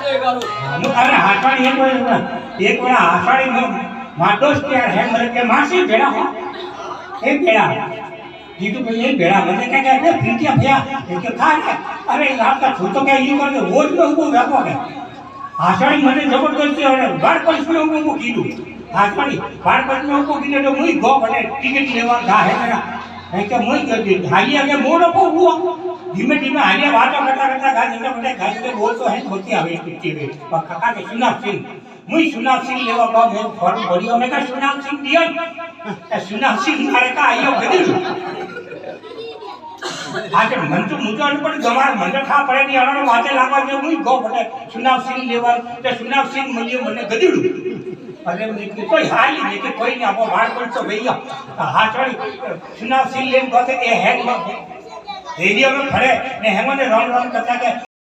अरे हाथवाड़ी एक बड़ा हाथवाड़ी में माटोस के है मरे के मासी भेड़ा हो एक भेड़ा जीतू भाई एक भेड़ा मैंने क्या कहते फिरतिया भैया के खा के अरे आप का छोटो क्या ये कर दे वोट में उनको व्यापो है हाथवाड़ी मैंने जबरदस्ती और बार पर इसमें उनको कीधु हाथवाड़ी बार पर में उनको कीधु तो मुई गो बने टिकट लेवा गा है मेरा है कि मुई कर हाली आगे मोड़ को हुआ धीमे धीमे हालिया बातों करता करता गाने बने गाने के बोल तो है होती आवे कितनी वे पर काका के सुनाव सिंह मुई सुनाव सिंह लेवा का मैं फॉर्म भरियो मैं का सुनाव सिंह दिया सुनाव सिंह मारे का आयो कदी आज मन तो मुझे अनपढ़ गवार मन खा पड़े नहीं अननो वाते लागवा जो मुई गो बने सुनाव सिंह लेवा ते सुनाव सिंह मलियो मने गदीडू अरे मुझे कोई हाल नहीं कि कोई नहीं आपो बाहर पर तो भैया हाथवाड़ी सुनाव सिंह लेन कहते ए हैंग रेडियो में खड़े ने हेमने राउंड राउंड करता के